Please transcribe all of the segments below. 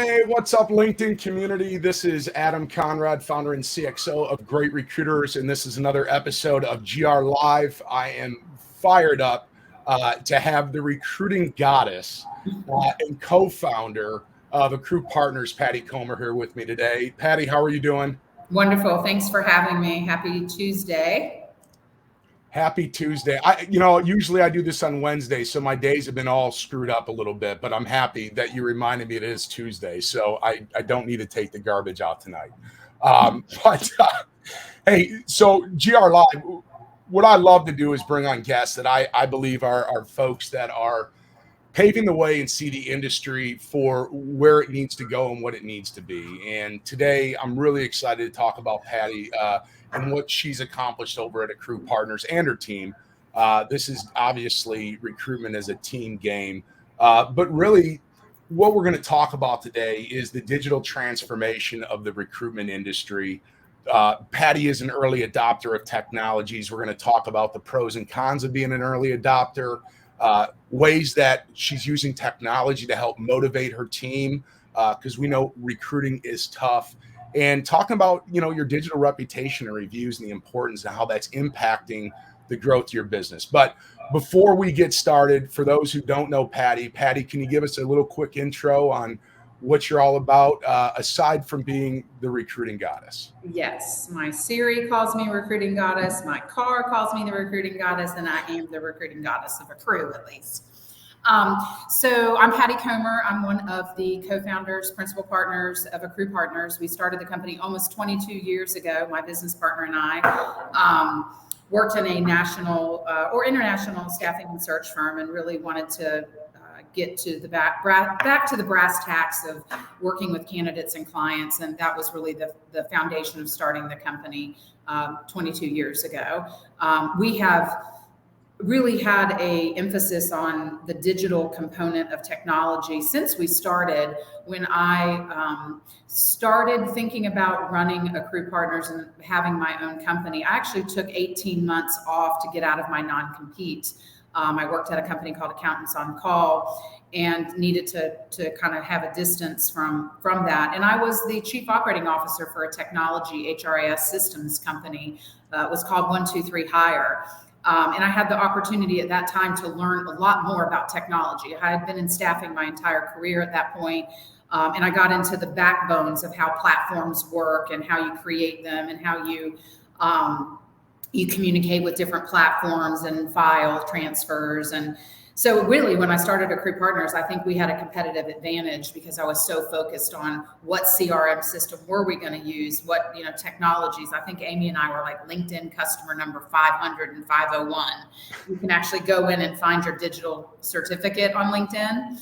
Hey, what's up, LinkedIn community? This is Adam Conrad, founder and CXO of Great Recruiters, and this is another episode of GR Live. I am fired up to have the recruiting goddess and co-founder of Accrue Partners, Patty Comer, here with me today. Patty, how are you doing? Wonderful. Thanks for having me. Happy Tuesday. Happy Tuesday. Usually I do this on Wednesday, so my days have been all screwed up a little bit, but I'm happy that you reminded me it is Tuesday, so I don't need to take the garbage out tonight. Hey, so GR Live, what I love to do is bring on guests that I believe are folks that are paving the way and see the industry for where it needs to go and what it needs to be. And today I'm really excited to talk about Patty and what she's accomplished over at Accrue Partners and her team. This is obviously recruitment as a team game, but really what we're going to talk about today is the digital transformation of the recruitment industry. Patty is an early adopter of technologies. We're going to talk about the pros and cons of being an early adopter, ways that she's using technology to help motivate her team, because we know recruiting is tough, and talking about, your digital reputation and reviews and the importance and how that's impacting the growth of your business. But before we get started, for those who don't know Patty, can you give us a little quick intro on what you're all about, aside from being the recruiting goddess? Yes, my Siri calls me recruiting goddess. My car calls me the recruiting goddess, and I am the recruiting goddess of Accrue, at least. So I'm Patty Comer. I'm one of the co-founders, principal partners of Accrue Partners. We started the company almost 22 years ago. My business partner and I worked in a national or international staffing and search firm, and really wanted to get to the back to the brass tacks of working with candidates and clients. And that was really the foundation of starting the company 22 years ago. We have really had a emphasis on the digital component of technology since we started. When I started thinking about running Accrue Partners and having my own company, I actually took 18 months off to get out of my non-compete. I worked at a company called Accountants on Call and needed to kind of have a distance from that. And I was the chief operating officer for a technology HRIS systems company. It was called 123 Hire. And I had the opportunity at that time to learn a lot more about technology. I had been in staffing my entire career at that point, and I got into the backbones of how platforms work and how you create them and how you communicate with different platforms and file transfers. And so really, when I started Accrue Partners, I think we had a competitive advantage because I was so focused on what CRM system were we going to use, what technologies. I think Amy and I were like LinkedIn customer number 500 and 501. You can actually go in and find your digital certificate on LinkedIn.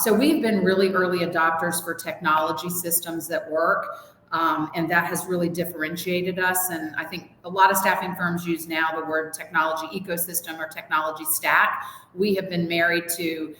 So we've been really early adopters for technology systems that work. And that has really differentiated us. And I think a lot of staffing firms use now the word technology ecosystem or technology stack. We have been married to,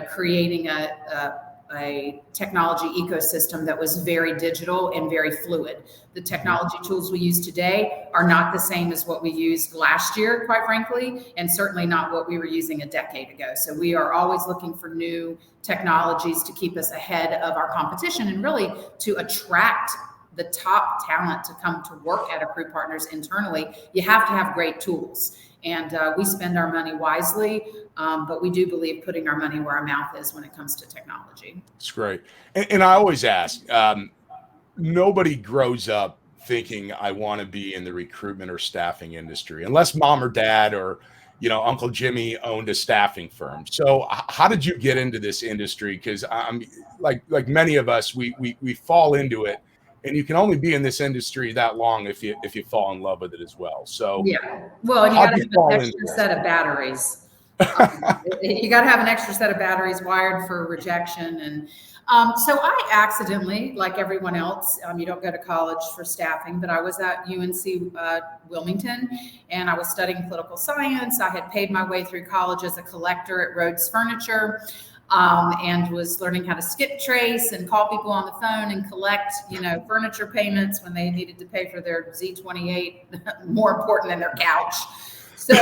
creating a technology ecosystem that was very digital and very fluid. The technology tools we use today are not the same as what we used last year, quite frankly, and certainly not what we were using a decade ago. So we are always looking for new technologies to keep us ahead of our competition and really to attract the top talent to come to work at Accrue Partners internally. You have to have great tools, and we spend our money wisely, but we do believe putting our money where our mouth is when it comes to technology. It's great. And I always ask, nobody grows up thinking I want to be in the recruitment or staffing industry, unless mom or dad or Uncle Jimmy owned a staffing firm. So how did you get into this industry? Because I'm like many of us, we fall into it. And you can only be in this industry that long if you fall in love with it as well. So yeah, well, you got to have an extra set of batteries. You got to have an extra set of batteries wired for rejection. And so I accidentally, like everyone else, you don't go to college for staffing, but I was at UNC Wilmington, and I was studying political science. I had paid my way through college as a collector at Rhodes Furniture. And was learning how to skip trace and call people on the phone and collect, furniture payments when they needed to pay for their Z28, more important than their couch. So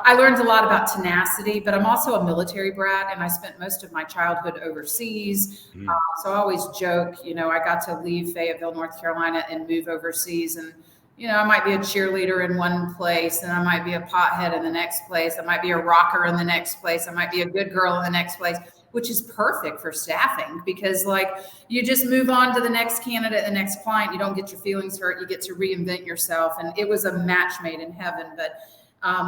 I learned a lot about tenacity, but I'm also a military brat, and I spent most of my childhood overseas. So I always joke, I got to leave Fayetteville, North Carolina, and move overseas, and I might be a cheerleader in one place, and I might be a pothead in the next place. I might be a rocker in the next place. I might be a good girl in the next place, which is perfect for staffing because, you just move on to the next candidate, the next client. You don't get your feelings hurt. You get to reinvent yourself, and it was a match made in heaven. But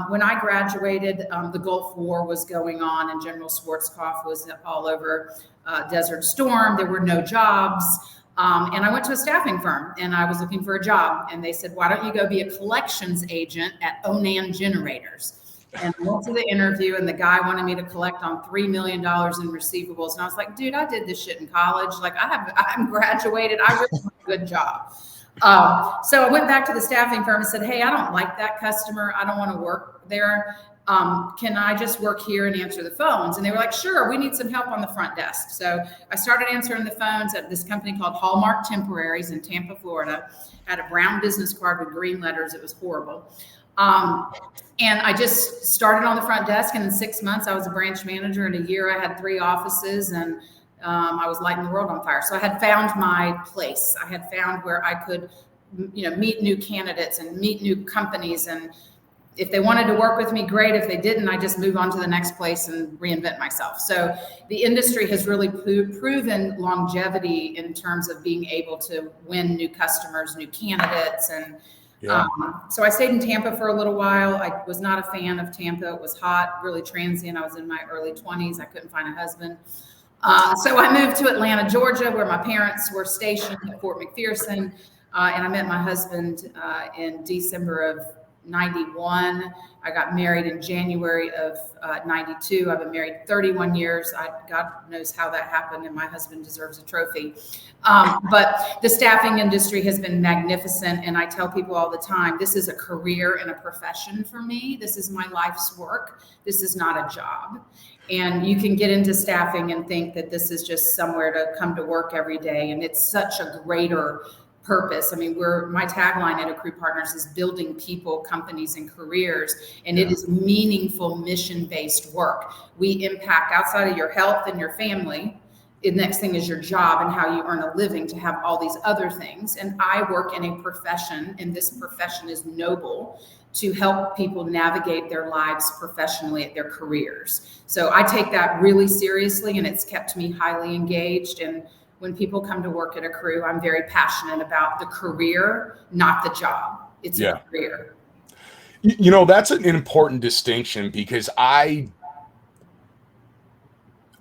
when I graduated, the Gulf War was going on, and General Schwarzkopf was all over Desert Storm. There were no jobs. And I went to a staffing firm and I was looking for a job. And they said, why don't you go be a collections agent at Onan Generators? And I went to the interview, and the guy wanted me to collect on $3 million in receivables. And I was like, dude, I did this shit in college. I'm graduated. I really want a good job. So I went back to the staffing firm and said, hey, I don't like that customer. I don't want to work there. Can I just work here and answer the phones? And they were like, sure, we need some help on the front desk. So I started answering the phones at this company called Hallmark Temporaries in Tampa, Florida. I had a brown business card with green letters. It was horrible. And I just started on the front desk, and in 6 months I was a branch manager. In a year I had 3 offices, and I was lighting the world on fire. So I had found my place. I had found where I could, meet new candidates and meet new companies. And if they wanted to work with me, great. If they didn't, I just move on to the next place and reinvent myself. So the industry has really proven longevity in terms of being able to win new customers, new candidates. And so I stayed in Tampa for a little while. I was not a fan of Tampa. It was hot, really transient. I was in my early 20s. I couldn't find a husband. So I moved to Atlanta, Georgia, where my parents were stationed at Fort McPherson. And I met my husband in December of 91. I got married in January of 92. I've been married 31 years. God knows how that happened, and my husband deserves a trophy. But the staffing industry has been magnificent, and I tell people all the time, this is a career and a profession for me. This is my life's work. This is not a job. And you can get into staffing and think that this is just somewhere to come to work every day, and it's such a greater purpose. I mean, my tagline at Accrue Partners is building people, companies, and careers, and it is meaningful, mission-based work. We impact outside of your health and your family. The next thing is your job and how you earn a living to have all these other things. And I work in a profession, and this profession is noble, to help people navigate their lives professionally at their careers. So I take that really seriously, and it's kept me highly engaged. And when people come to work at Accrue, I'm very passionate about the career, not the job. It's a career. That's an important distinction, because I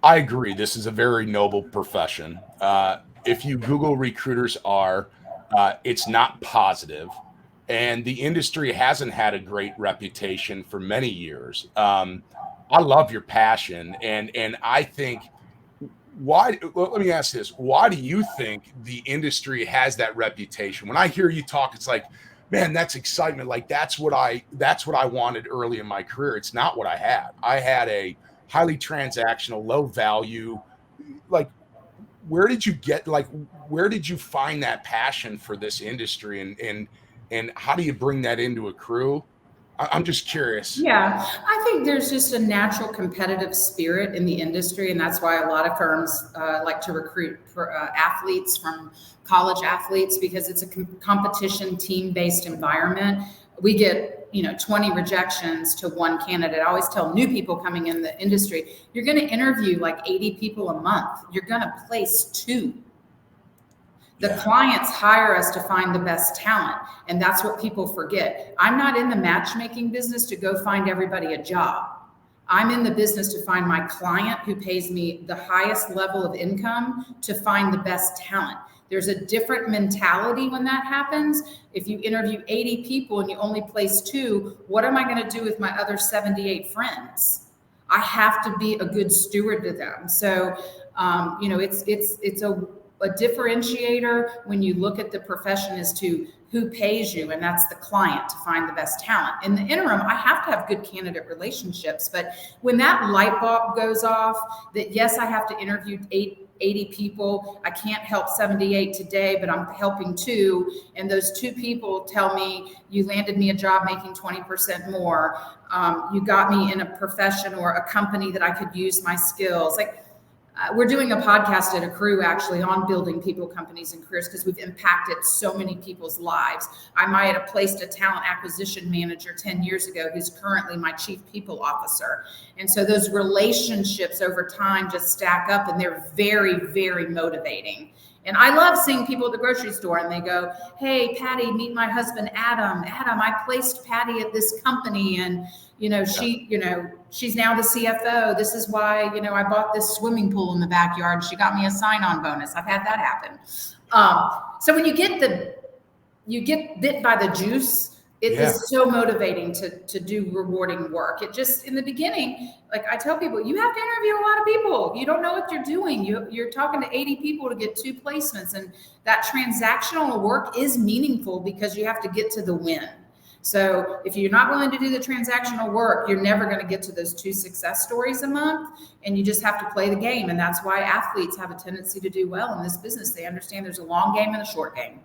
agree. This is a very noble profession. If you Google recruiters it's not positive, and the industry hasn't had a great reputation for many years. I love your passion, and I think, let me ask this. Why do you think the industry has that reputation? When I hear you talk, it's like, man, that's excitement. Like that's what I wanted early in my career. It's not what I had. I had a highly transactional, low value. Like, where did you find that passion for this industry, and how do you bring that into Accrue? I'm just curious. Yeah, I think there's just a natural competitive spirit in the industry, and that's why a lot of firms like to recruit for athletes, from college athletes, because it's a competition, team-based environment. We get 20 rejections to one candidate. I always tell new people coming in the industry, you're going to interview like 80 people a month. You're going to place 2. The clients hire us to find the best talent, and that's what people forget. I'm not in the matchmaking business to go find everybody a job. I'm in the business to find my client who pays me the highest level of income to find the best talent. There's a different mentality when that happens. If you interview 80 people and you only place 2, what am I going to do with my other 78 friends? I have to be a good steward to them. So, it's a differentiator when you look at the profession as to who pays you, and that's the client, to find the best talent. In the interim, I have to have good candidate relationships, but when that light bulb goes off, that yes, I have to interview 8 80 people. I can't help 78 today, but I'm helping 2. And those 2 people tell me, you landed me a job making 20% more. You got me in a profession or a company that I could use my skills. Like, we're doing a podcast at Accrue actually on building people, companies, and careers because we've impacted so many people's lives. I might have placed a talent acquisition manager 10 years ago who's currently my chief people officer. And so those relationships over time just stack up, and they're very, very motivating. And I love seeing people at the grocery store and they go, hey, Patty, meet my husband, Adam. Adam, I placed Patty at this company, and she's now the CFO. This is why, I bought this swimming pool in the backyard. She got me a sign-on bonus. I've had that happen. So when you get bit by the juice, it is so motivating to do rewarding work. It just, in the beginning, like I tell people, you have to interview a lot of people. You don't know what you're doing. You're talking to 80 people to get 2 placements. And that transactional work is meaningful because you have to get to the win. So if you're not willing to do the transactional work, you're never going to get to those 2 success stories a month, and you just have to play the game. And that's why athletes have a tendency to do well in this business. They understand there's a long game and a short game.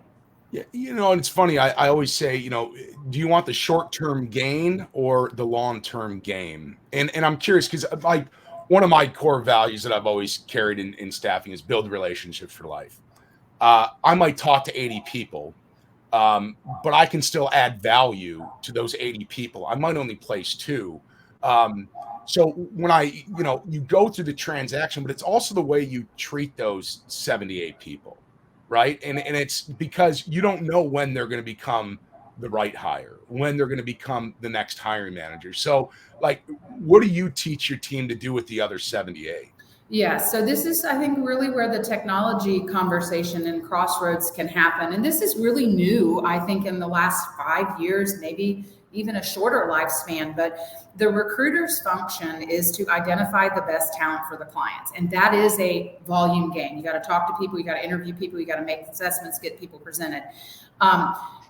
Yeah, and it's funny. I always say, do you want the short-term gain or the long-term game? And I'm curious because one of my core values that I've always carried in staffing is build relationships for life. I might talk to 80 people, but I can still add value to those 80 people. I might only place 2. So when you go through the transaction, but it's also the way you treat those 78 people. Right. And it's because you don't know when they're going to become the right hire, when they're going to become the next hiring manager. So what do you teach your team to do with the other 78? Yeah. So this is, I think, really where the technology conversation and crossroads can happen. And this is really new, I think, in the last 5 years, maybe even a shorter lifespan. But the recruiter's function is to identify the best talent for the clients. And that is a volume game. You got to talk to people, you got to interview people, you got to make assessments, get people presented.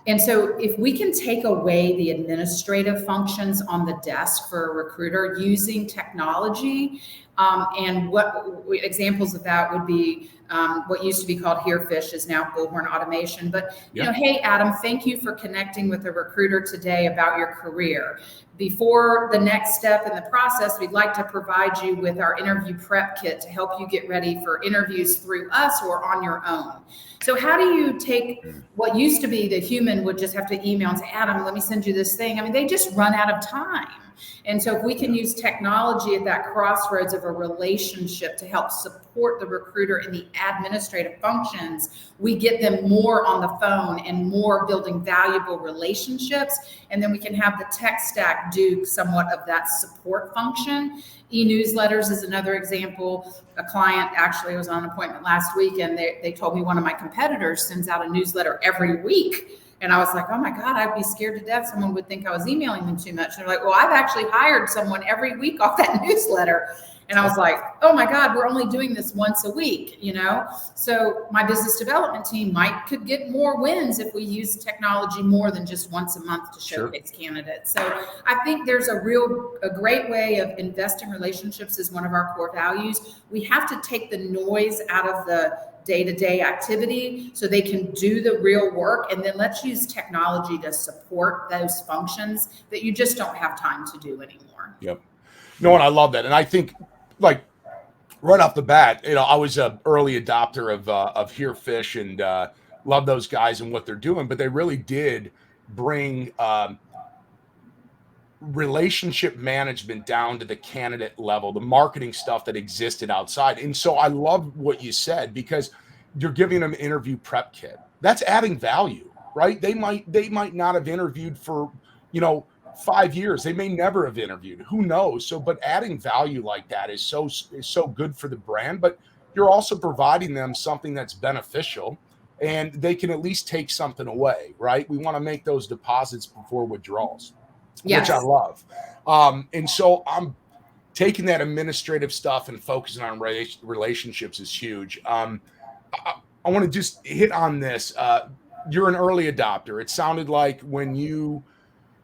And so if we can take away the administrative functions on the desk for a recruiter using technology, and what examples of that would be what used to be called Herefish is now Bullhorn Automation. But, hey, Adam, thank you for connecting with a recruiter today about your career. Before the next step in the process, we'd like to provide you with our interview prep kit to help you get ready for interviews through us or on your own. So how do you take what used to be the human would just have to email and say, Adam, let me send you this thing. I mean, they just run out of time. And so if we can use technology at that crossroads of a relationship to help support the recruiter in the administrative functions, we get them more on the phone and more building valuable relationships. And then we can have the tech stack do somewhat of that support function. E-newsletters is another example. A client actually was on an appointment last week, and they told me one of my competitors sends out a newsletter every week. And I was like, oh my God, I'd be scared to death. Someone would think I was emailing them too much. And they're like, well, I've actually hired someone every week off that newsletter. And I was like, oh my God, we're only doing this once a week, So my business development team could get more wins if we use technology more than just once a month to showcase candidates. So I think there's a great way of investing relationships is one of our core values. We have to take the noise out of the day-to-day activity so they can do the real work, and then let's use technology to support those functions that you just don't have time to do anymore. Yep. No, and I love that. And I think right off the bat, I was an early adopter of Herefish and love those guys and what they're doing, but they really did bring relationship management down to the candidate level, the marketing stuff that existed outside. And so I love what you said, because you're giving them an interview prep kit. That's adding value, right? They might not have interviewed for, 5 years. They may never have interviewed. Who knows? So, but adding value like that is so good for the brand, but you're also providing them something that's beneficial, and they can at least take something away, right? We want to make those deposits before withdrawals. Yes. Which I love. And so I'm taking that administrative stuff and focusing on relationships is huge. I want to just hit on this. You're an early adopter. It sounded like when you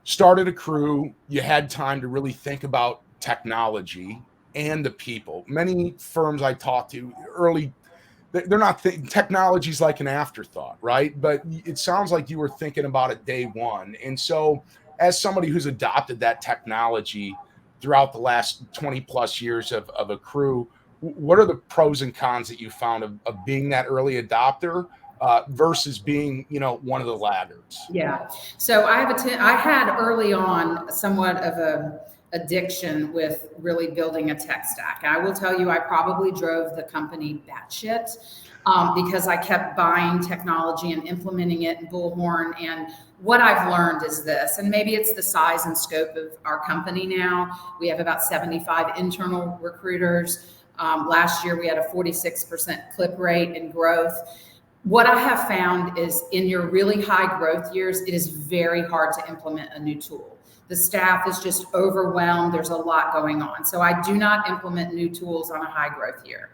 started Accrue, you had time to really think about technology and the people. Many firms I talked to early, they're not technology's like an afterthought, right? But it sounds like you were thinking about it day one. And so as somebody who's adopted that technology throughout the last 20 plus years of Accrue, what are the pros and cons that you found of being that early adopter versus being, one of the laggards? Yeah. So I had early on somewhat of a addiction with really building a tech stack. I will tell you, I probably drove the company batshit because I kept buying technology and implementing it in Bullhorn. And what I've learned is this, and maybe it's the size and scope of our company now. We have about 75 internal recruiters. Last year, we had a 46% clip rate in growth. What I have found is in your really high growth years, it is very hard to implement a new tool. The staff is just overwhelmed. There's a lot going on. So I do not implement new tools on a high growth year.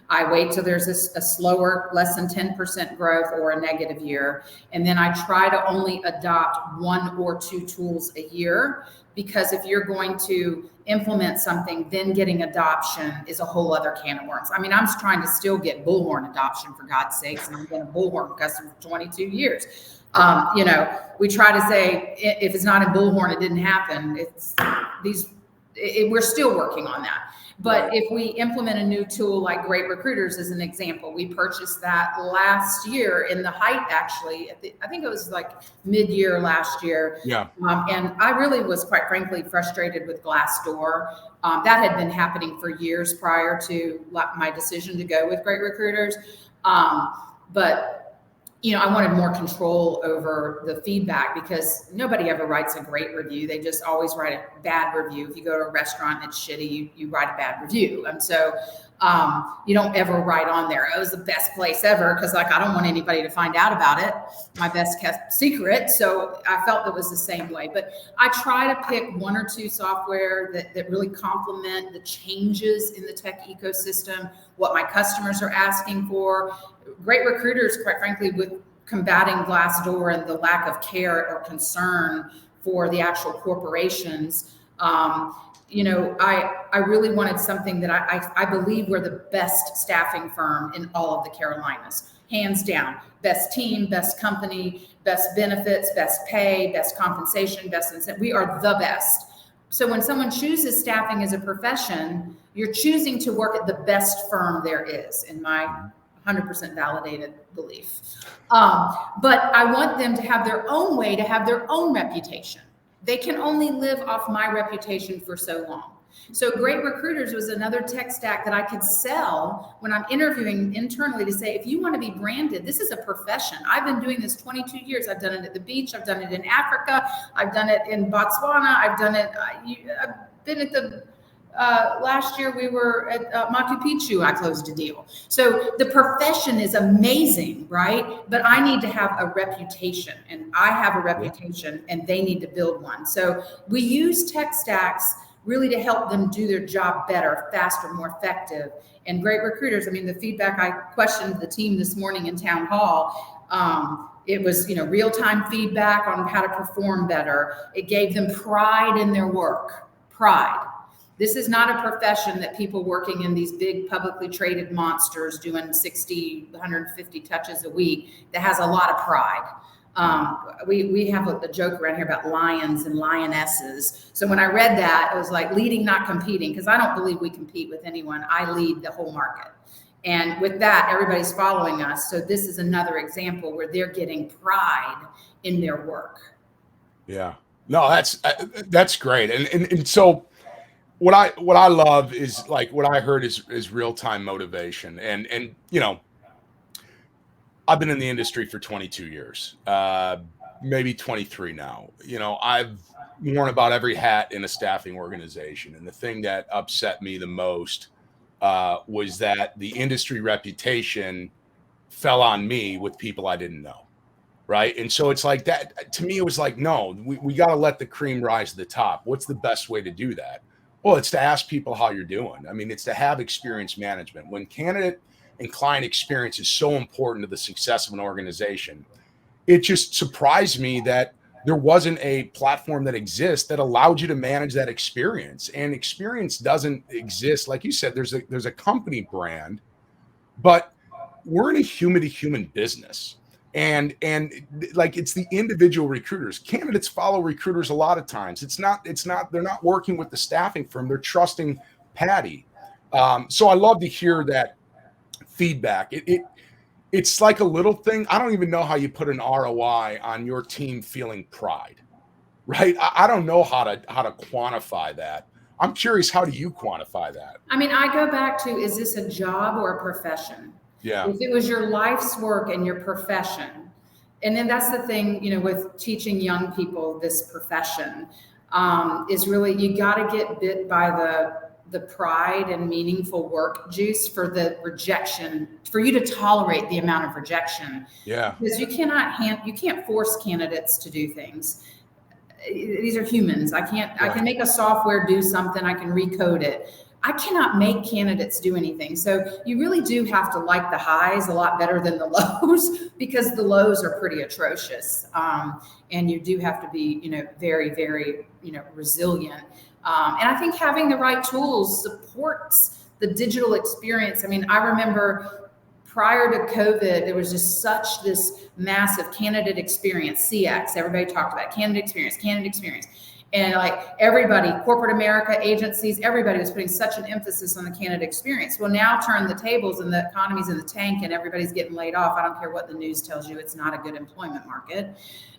I wait till there's a slower, less than 10% growth or a negative year. And then I try to only adopt 1 or 2 tools a year, because if you're going to implement something, then getting adoption is a whole other can of worms. I mean, I'm trying to still get Bullhorn adoption, for God's sakes, and I've been a Bullhorn customer for 22 years. We try to say, if it's not in Bullhorn, it didn't happen. We're still working on that. But if we implement a new tool like Great Recruiters as an example, we purchased that last year in the height, actually, I think it was like mid-year last year. Yeah. And I really was, quite frankly, frustrated with Glassdoor. That had been happening for years prior to my decision to go with Great Recruiters. But I wanted more control over the feedback, because nobody ever writes a great review. They just always write a bad review. If you go to a restaurant and it's shitty, you write a bad review. And so you don't ever write on there, it was the best place ever, because I don't want anybody to find out about it, my best kept secret. So I felt it was the same way. But I try to pick 1 or 2 software that really complement the changes in the tech ecosystem, what my customers are asking for. Great Recruiters, quite frankly, with combating Glassdoor and the lack of care or concern for the actual corporations, I really wanted something that I believe we're the best staffing firm in all of the Carolinas, hands down. Best team, best company, best benefits, best pay, best compensation, best incentive. We are the best. So when someone chooses staffing as a profession, you're choosing to work at the best firm there is, in my 100% validated belief. But I want them to have their own way, to have their own reputation. They can only live off my reputation for so long. So Great Recruiters was another tech stack that I could sell when I'm interviewing internally, to say, if you want to be branded, this is a profession. I've been doing this 22 years. I've done it at the beach. I've done it in Africa. I've done it in Botswana. I've been at the last year we were at Machu Picchu. I closed a deal. So the profession is amazing, right? But I need to have a reputation, and I have a reputation, and they need to build one. So we use tech stacks really to help them do their job better, faster, more effective. And Great Recruiters, I mean, the feedback, I questioned the team this morning in town hall. It was, real-time feedback on how to perform better. It gave them pride in their work, pride. This is not a profession that people working in these big publicly traded monsters doing 60, 150 touches a week, that has a lot of pride. We have a joke around here about lions and lionesses. So when I read that, it was like leading, not competing, because I don't believe we compete with anyone. I lead the whole market. And with that, everybody's following us. So this is another example where they're getting pride in their work. Yeah. No, that's great. And so what I love is, like, what I heard is real-time motivation. And I've been in the industry for 22 years, maybe 23 now. I've worn about every hat in a staffing organization. And the thing that upset me the most was that the industry reputation fell on me with people I didn't know. Right. And so it's like that. To me, it was like, no, we got to let the cream rise to the top. What's the best way to do that? Well, it's to ask people how you're doing. I mean, it's to have experience management. When candidate and client experience is so important to the success of an organization, it just surprised me that there wasn't a platform that exists that allowed you to manage that experience. And experience doesn't exist. Like you said, there's a company brand, but we're in a human to human business. And like, it's the individual recruiters. Candidates follow recruiters a lot of times. They're not working with the staffing firm. They're trusting Patty. So I love to hear that feedback. It's like a little thing. I don't even know how you put an ROI on your team feeling pride, right? I don't know how to quantify that. I'm curious, how do you quantify that? I mean, I go back to, is this a job or a profession? Yeah. If it was your life's work and your profession, and then that's the thing, with teaching young people this profession, is really, you got to get bit by the pride and meaningful work juice for the rejection, for you to tolerate the amount of rejection. Yeah. Because you can't force candidates to do things. These are humans. I can make a software do something. I can recode it. I cannot make candidates do anything. So you really do have to like the highs a lot better than the lows, because the lows are pretty atrocious. And you do have to be, very, very, resilient. And I think having the right tools supports the digital experience. I mean, I remember prior to COVID, there was just such this massive candidate experience, CX. Everybody talked about candidate experience. And like everybody, corporate America, agencies, everybody was putting such an emphasis on the candidate experience. Well, now turn the tables and the economy's in the tank and everybody's getting laid off. I don't care what the news tells you, it's not a good employment market.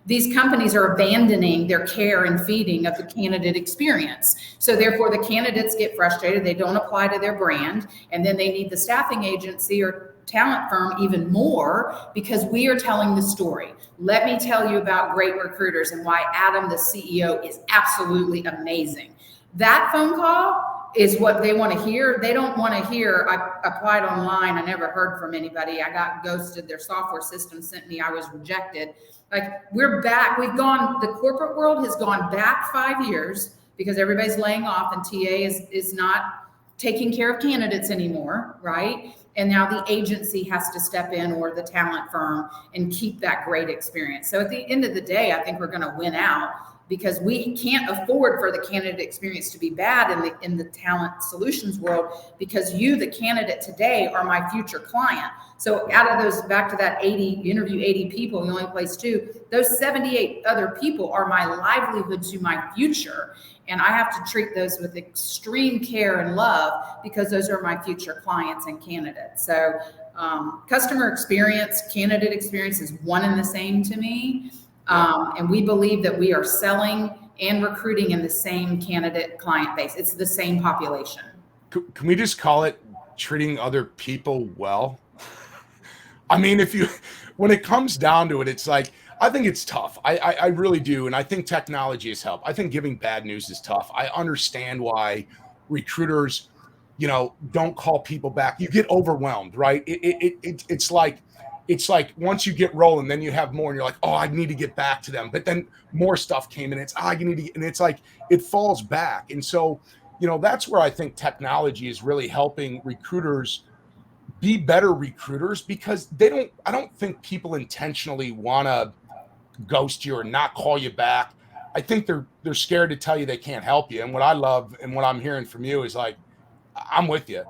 These companies are abandoning their care and feeding of the candidate experience. So therefore the candidates get frustrated, they don't apply to their brand, and then they need the staffing agency or talent firm even more, because we are telling the story. Let me tell you about great recruiters and why Adam, the CEO, is absolutely amazing. That phone call is what they want to hear. They don't want to hear, I applied online, I never heard from anybody, I got ghosted, their software system sent me, I was rejected. Like, we're back, the corporate world has gone back 5 years because everybody's laying off and TA is not taking care of candidates anymore, right? And now the agency has to step in, or the talent firm, and keep that great experience. So at the end of the day, I think we're going to win out, because we can't afford for the candidate experience to be bad in the talent solutions world, because you, the candidate today, are my future client. So out of those, back to that 80, you interview 80 people, you only place 2, those 78 other people are my livelihood to my future. And I have to treat those with extreme care and love, because those are my future clients and candidates. So customer experience, candidate experience is one and the same to me. And we believe that we are selling and recruiting in the same candidate client base. It's the same population. Can we just call it treating other people well? I mean, when it comes down to it, it's like, I think it's tough. I really do. And I think technology has helped. I think giving bad news is tough. I understand why recruiters, don't call people back. You get overwhelmed, right? It's like once you get rolling, then you have more and you're like, oh, I need to get back to them. But then more stuff came and and it's like, it falls back. And so, that's where I think technology is really helping recruiters be better recruiters, because I don't think people intentionally want to ghost you or not call you back. I think they're scared to tell you they can't help you. And what I love and what I'm hearing from you is like, I'm with you.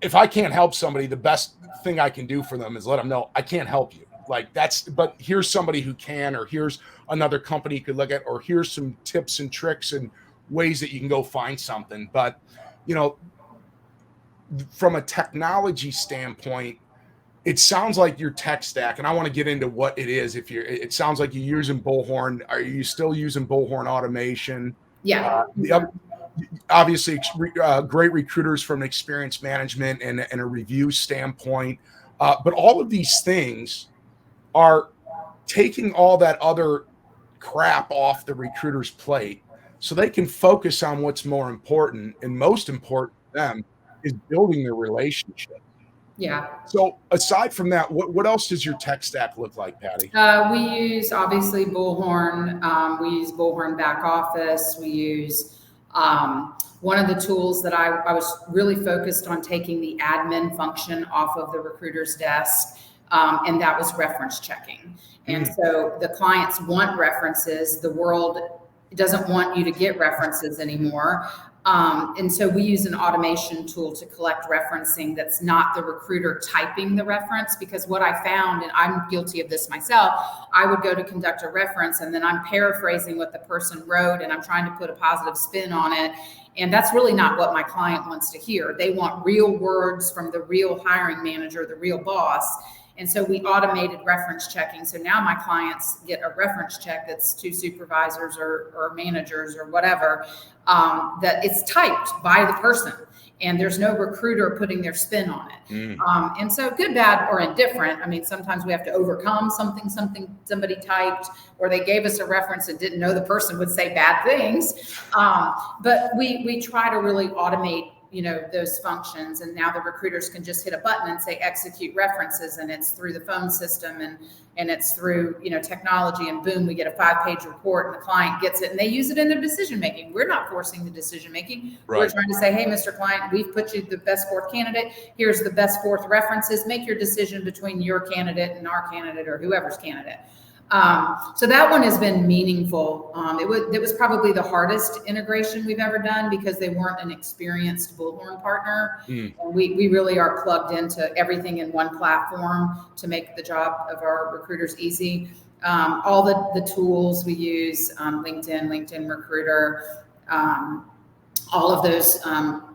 If I can't help somebody, the best thing I can do for them is let them know I can't help you. Like, but here's somebody who can, or here's another company you could look at, or here's some tips and tricks and ways that you can go find something. But, from a technology standpoint, it sounds like your tech stack, and I want to get into what it is. It sounds like you're using Bullhorn. Are you still using Bullhorn automation? Yeah. Obviously, great recruiters from an experience management and a review standpoint. But all of these things are taking all that other crap off the recruiter's plate, so they can focus on what's more important, and most important to them is building their relationship. Yeah. So aside from that, what else does your tech stack look like, Patty? We use obviously Bullhorn. We use Bullhorn back office. We use one of the tools that I was really focused on taking the admin function off of the recruiter's desk, and that was reference checking. And so the clients want references. The world doesn't want you to get references anymore. And so we use an automation tool to collect referencing that's not the recruiter typing the reference, because what I found, and I'm guilty of this myself, I would go to conduct a reference and then I'm paraphrasing what the person wrote and I'm trying to put a positive spin on it. And that's really not what my client wants to hear. They want real words from the real hiring manager, the real boss. And so we automated reference checking. So now my clients get a reference check that's two supervisors or managers or whatever, that it's typed by the person. And there's no recruiter putting their spin on it. And so good, bad, or indifferent. I mean, sometimes we have to overcome something somebody typed, or they gave us a reference and didn't know the person would say bad things. But we try to really automate, those functions. And now the recruiters can just hit a button and say execute references, and it's through the phone system and it's through, technology, and boom, we get a 5-page report and the client gets it and they use it in their decision making. We're not forcing the decision making. Right. We're trying to say, hey, Mr. Client, we've put you the best fourth candidate. Here's the best fourth references. Make your decision between your candidate and our candidate or whoever's candidate. So that one has been meaningful. It was probably the hardest integration we've ever done because they weren't an experienced bullhorn partner. And we really are plugged into everything in one platform to make the job of our recruiters easy. All the tools we use, LinkedIn Recruiter, all of those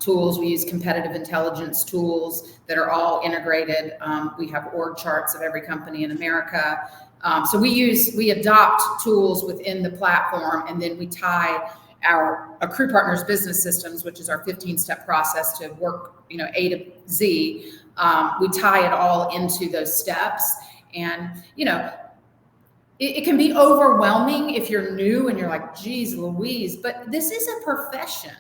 tools. We use competitive intelligence tools that are all integrated. We have org charts of every company in America. So we adopt tools within the platform, and then we tie our Accrue Partners business systems, which is our 15-step process to work, A to Z. We tie it all into those steps, and it can be overwhelming if you're new and you're like, geez Louise, but this is a profession.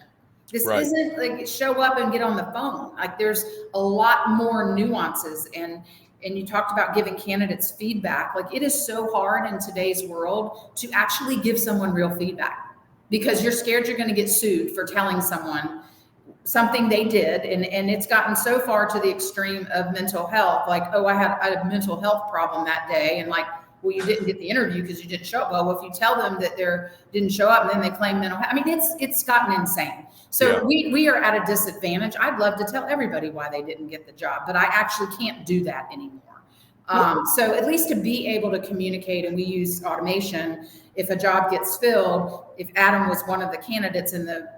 This isn't like show up and get on the phone. Like there's a lot more nuances, and you talked about giving candidates feedback. Like it is so hard in today's world to actually give someone real feedback because you're scared you're going to get sued for telling someone something they did. And it's gotten so far to the extreme of mental health. Like, oh, I had a mental health problem that day. And like, well, you didn't get the interview because you didn't show up. Well, if you tell them that they didn't show up and then they claim mental health, I mean, it's gotten insane. So we are at a disadvantage. I'd love to tell everybody why they didn't get the job, but I actually can't do that anymore. So at least to be able to communicate, and we use automation. If a job gets filled, if Adam was one of the candidates in the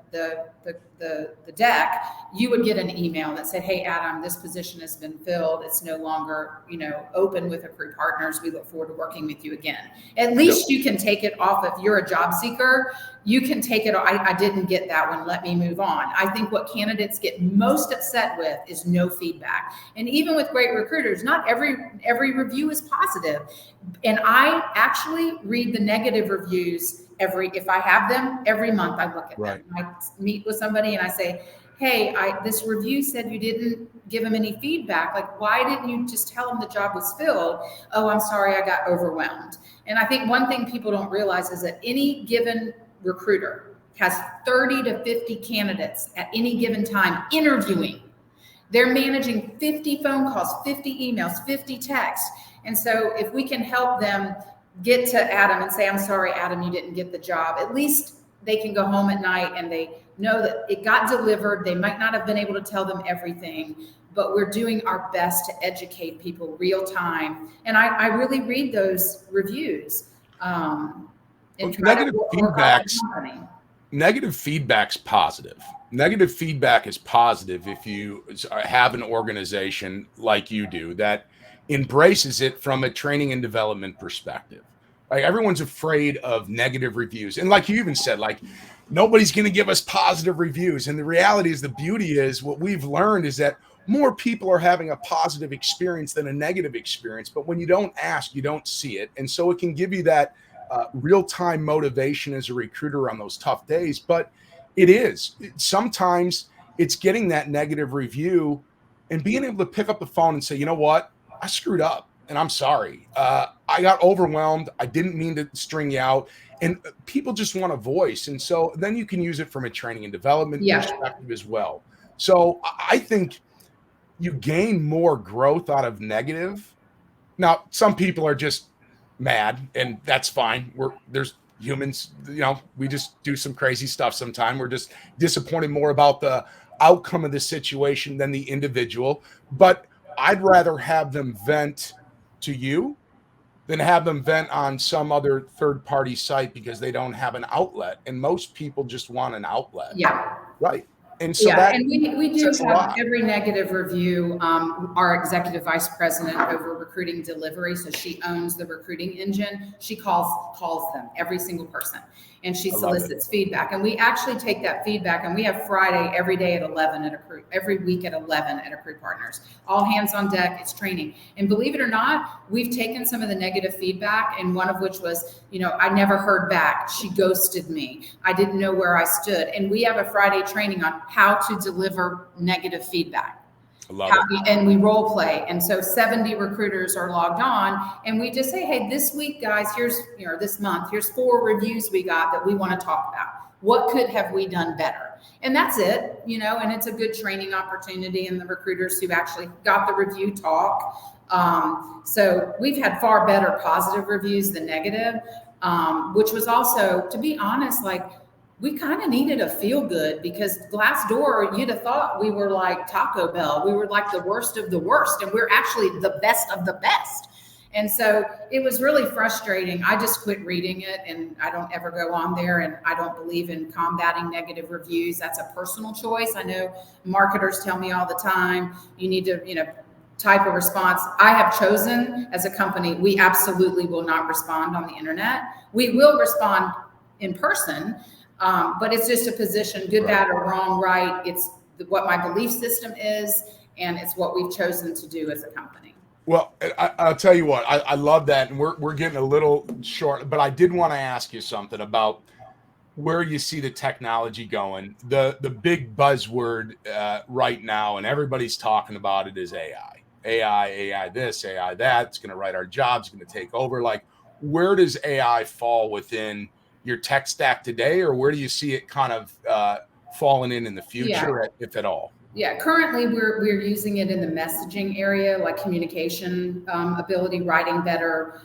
deck, you would get an email that said, hey, Adam, this position has been filled. It's no longer, open with Accrue Partners. We look forward to working with you again. At least you can take it off. If you're a job seeker, you can take it. I didn't get that one. Let me move on. I think what candidates get most upset with is no feedback. And even with great recruiters, not every review is positive. And I actually read the negative reviews if I have them, every month I look at them. I meet with somebody and I say, hey, this review said you didn't give them any feedback. Like, why didn't you just tell them the job was filled? Oh, I'm sorry, I got overwhelmed. And I think one thing people don't realize is that any given recruiter has 30 to 50 candidates at any given time interviewing. They're managing 50 phone calls, 50 emails, 50 texts. And so if we can help them get to Adam and say, I'm sorry, Adam, you didn't get the job, at least they can go home at night and they know that it got delivered. They might not have been able to tell them everything, but we're doing our best to educate people real time. And I really read those reviews. Negative feedback's positive. Negative feedback is positive if you have an organization like you do that embraces it from a training and development perspective. Like everyone's afraid of negative reviews. And like you even said, like nobody's going to give us positive reviews. And the reality is, the beauty is, what we've learned is that more people are having a positive experience than a negative experience. But when you don't ask, you don't see it. And so it can give you that real-time motivation as a recruiter on those tough days. But sometimes it's getting that negative review and being able to pick up the phone and say, you know what? I screwed up and I'm sorry. I got overwhelmed. I didn't mean to string you out. And people just want a voice. And so then you can use it from a training and development perspective as well. So I think you gain more growth out of negative. Now, some people are just mad, and that's fine. humans, we just do some crazy stuff sometimes. We're just disappointed more about the outcome of the situation than the individual. But I'd rather have them vent to you than have them vent on some other third party site because they don't have an outlet. And most people just want an outlet. Yeah. Right. And so Yeah, that and we do says a have lot. every negative review. Our executive vice president over recruiting delivery, so she owns the recruiting engine. She calls them, every single person, and she solicits feedback. And we actually take that feedback, and we have Friday every day at 11 at Accrue, every week at 11 at Accrue Partners. All hands on deck. It's training, and believe it or not, we've taken some of the negative feedback, and one of which was, I never heard back. She ghosted me. I didn't know where I stood, and we have a Friday training on how to deliver negative feedback. And we role play. And so 70 recruiters are logged on, and we just say, hey, this week, guys, here's, this month, here's 4 reviews we got that we want to talk about. What could have we done better? And that's it, and it's a good training opportunity. And the recruiters who actually got the review talk. So we've had far better positive reviews than negative, which was also, to be honest, we kind of needed a feel good, because Glassdoor, you'd have thought we were like Taco Bell. We were like the worst of the worst, and we're actually the best of the best. And so it was really frustrating. I just quit reading it, and I don't ever go on there, and I don't believe in combating negative reviews. That's a personal choice. I know marketers tell me all the time, you need to, type a response. I have chosen as a company, we absolutely will not respond on the internet. We will respond in person. But it's just a position, good, bad, or wrong, right? It's what my belief system is, and it's what we've chosen to do as a company. Well, I'll tell you what, I love that. And we're getting a little short, but I did want to ask you something about where you see the technology going. The big buzzword right now, and everybody's talking about it, is AI. AI this, AI that. It's going to write our jobs, going to take over. Where does AI fall within your tech stack today, or where do you see it kind of falling in the future, if at all? Yeah, currently we're using it in the messaging area, like communication ability, writing better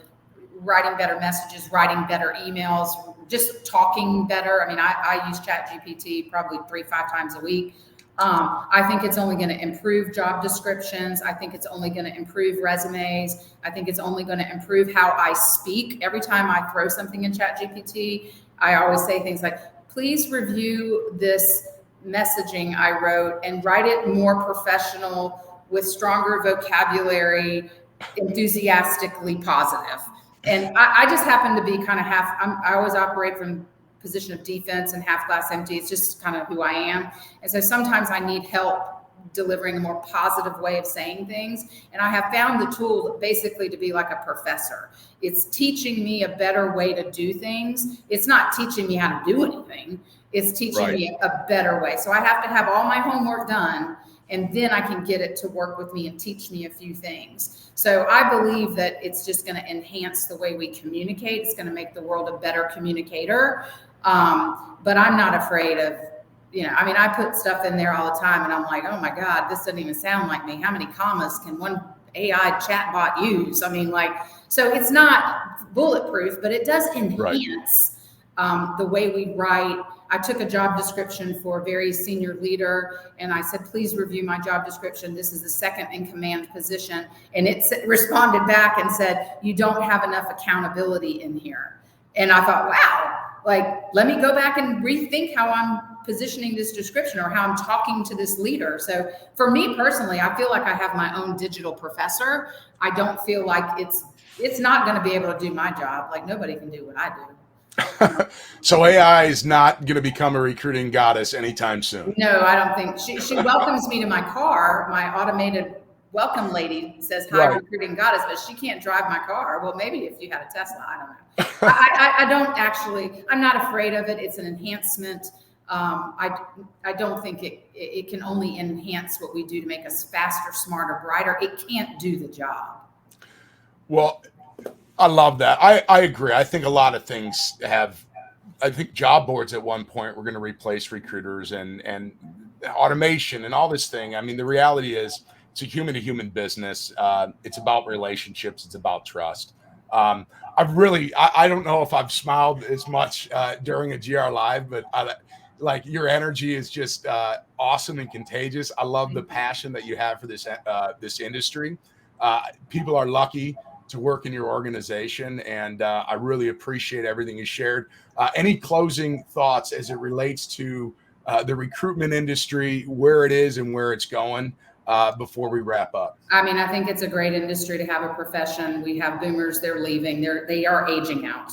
messages, writing better emails, just talking better. I mean, I use ChatGPT probably 3-5 times a week. I think it's only going to improve job descriptions. I think it's only going to improve resumes. I think it's only going to improve how I speak. Every time I throw something in ChatGPT, I always say things like, please review this messaging I wrote and write it more professional with stronger vocabulary, enthusiastically positive. And I just happen to be kind of I always operate from position of defense and half glass empty. It's just kind of who I am. And so sometimes I need help delivering a more positive way of saying things. And I have found the tool basically to be like a professor. It's teaching me a better way to do things. It's not teaching me how to do anything. It's teaching me a better way. So I have to have all my homework done, and then I can get it to work with me and teach me a few things. So I believe that it's just going to enhance the way we communicate. It's going to make the world a better communicator. But I'm not afraid of, I put stuff in there all the time, and I'm like, oh my God, this doesn't even sound like me. How many commas can one AI chatbot use? So it's not bulletproof, but it does enhance the way we write. I took a job description for a very senior leader, and I said, please review my job description. This is the second in command position. And it responded back and said, you don't have enough accountability in here. And I thought, wow, let me go back and rethink how I'm positioning this description or how I'm talking to this leader. So for me personally, I feel like I have my own digital professor. I don't feel like it's not going to be able to do my job. Nobody can do what I do. So AI is not going to become a recruiting goddess anytime soon. No, I don't think she welcomes me to my car. My automated welcome lady says, hi, recruiting goddess, but she can't drive my car. Well, maybe if you had a Tesla, I don't know. I don't actually, I'm not afraid of it. It's an enhancement. I don't think it can only enhance what we do to make us faster, smarter, brighter. It can't do the job. Well, I love that. I agree. I think a lot of things I think job boards at one point were going to replace recruiters and automation and all this thing. I mean, the reality is it's a human to human business. It's about relationships. It's about trust. I don't know if I've smiled as much during a GR Live, but like your energy is just awesome and contagious. I love the passion that you have for this industry. People are lucky to work in your organization, and I really appreciate everything you shared. Any closing thoughts as it relates to the recruitment industry, where it is and where it's going, before we wrap up? I mean, I think it's a great industry to have a profession. We have boomers, they're leaving, they are aging out.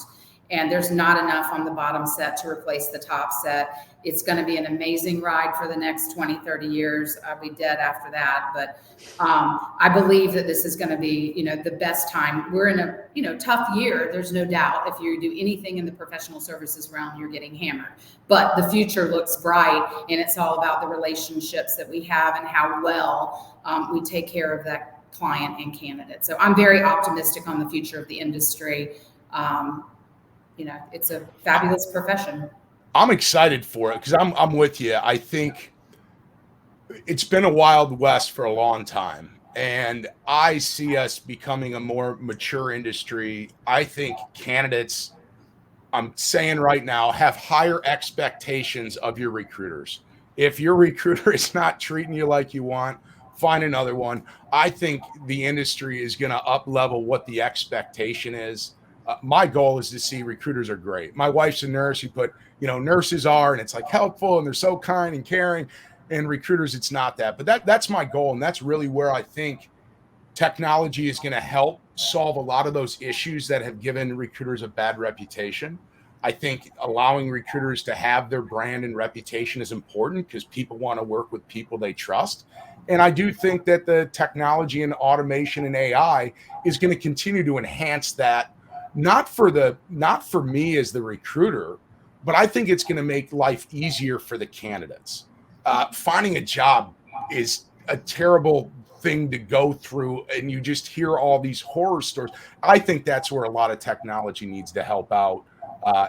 And there's not enough on the bottom set to replace the top set. It's going to be an amazing ride for the next 20, 30 years. I'll be dead after that. But I believe that this is going to be, the best time. We're in a, tough year. There's no doubt. If you do anything in the professional services realm, you're getting hammered. But the future looks bright, and it's all about the relationships that we have and how well we take care of that client and candidate. So I'm very optimistic on the future of the industry. It's a fabulous profession. I'm excited for it because I'm with you. I think it's been a Wild West for a long time, and I see us becoming a more mature industry. I think candidates, I'm saying right now, have higher expectations of your recruiters. If your recruiter is not treating you like you want, find another one. I think the industry is going to up level what the expectation is. My goal is to see recruiters are great. My wife's a nurse. You put, nurses are, and it's like helpful and they're so kind and caring, and recruiters, it's not that. But that's my goal. And that's really where I think technology is going to help solve a lot of those issues that have given recruiters a bad reputation. I think allowing recruiters to have their brand and reputation is important because people want to work with people they trust. And I do think that the technology and automation and AI is going to continue to enhance that. Not for me as the recruiter, but I think it's going to make life easier for the candidates. Finding a job is a terrible thing to go through, and you just hear all these horror stories. I think that's where a lot of technology needs to help out.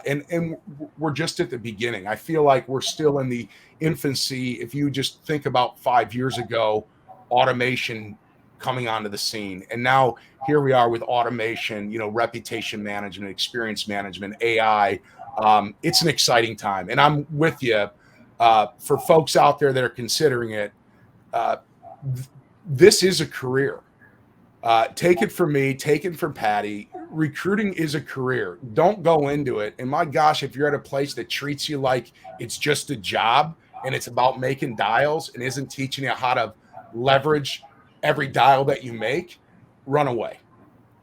And we're just at the beginning. I feel like we're still in the infancy. If you just think about 5 years ago, automation coming onto the scene, and now here we are with automation, reputation management, experience management, AI. It's an exciting time, and I'm with you. For folks out there that are considering it, this is a career. Take it from me, take it from Patty. Recruiting is a career. Don't go into it. And my gosh, if you're at a place that treats you like it's just a job and it's about making dials and isn't teaching you how to leverage every dial that you make, run away.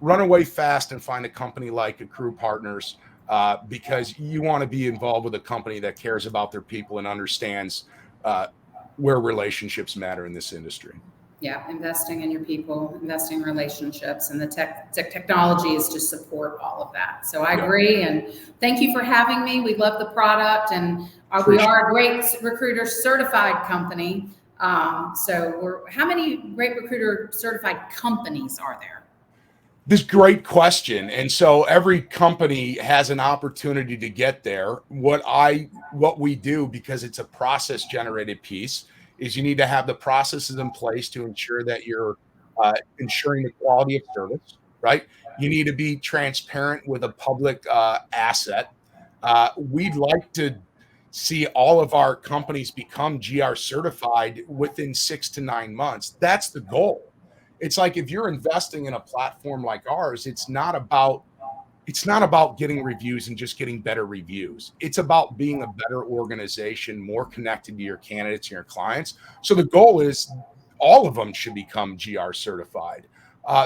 Run away fast and find a company like Accrue Partners, because you want to be involved with a company that cares about their people and understands where relationships matter in this industry. Yeah, investing in your people, investing in relationships, and the technology is to support all of that. So I agree, and thank you for having me. We love the product, and we are a great recruiter certified company. So how many great recruiter certified companies are there? This great question. And so every company has an opportunity to get there. What we do, because it's a process generated piece, is you need to have the processes in place to ensure that you're ensuring the quality of service, right? You need to be transparent with a public asset. We'd like to see all of our companies become GR certified within 6 to 9 months. That's the goal. It's like if you're investing in a platform like ours, it's not about getting reviews and just getting better reviews. It's about being a better organization, more connected to your candidates and your clients. So the goal is all of them should become GR certified.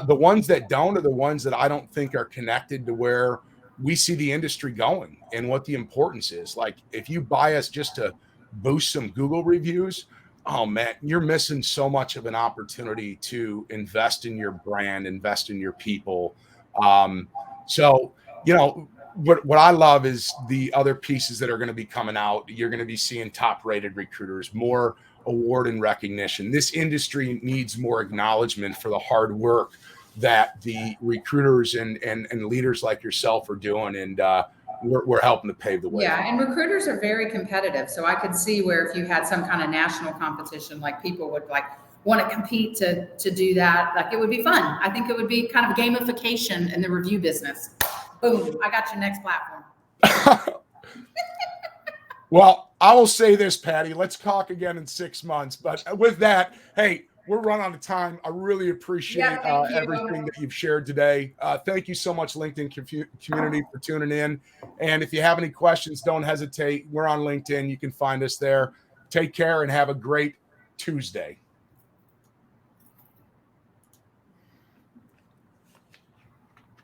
The ones that don't are the ones that I don't think are connected to where we see the industry going and what the importance is. Like if you buy us just to boost some Google reviews, oh man, you're missing so much of an opportunity to invest in your brand, invest in your people. So, what I love is the other pieces that are going to be coming out. You're going to be seeing top rated recruiters, more award and recognition. This industry needs more acknowledgement for the hard work that the recruiters and leaders like yourself are doing. And we're helping to pave the way. Yeah, and recruiters are very competitive. So I could see where if you had some kind of national competition, like people would want to compete to do that, like it would be fun. I think it would be kind of gamification in the review business. Boom, I got your next platform. Well, I will say this, Patty. Let's talk again in 6 months. But with that, hey, we're running out of time. I really appreciate everything that you've shared today. Thank you so much, LinkedIn community, for tuning in. And if you have any questions, don't hesitate. We're on LinkedIn. You can find us there. Take care and have a great Tuesday.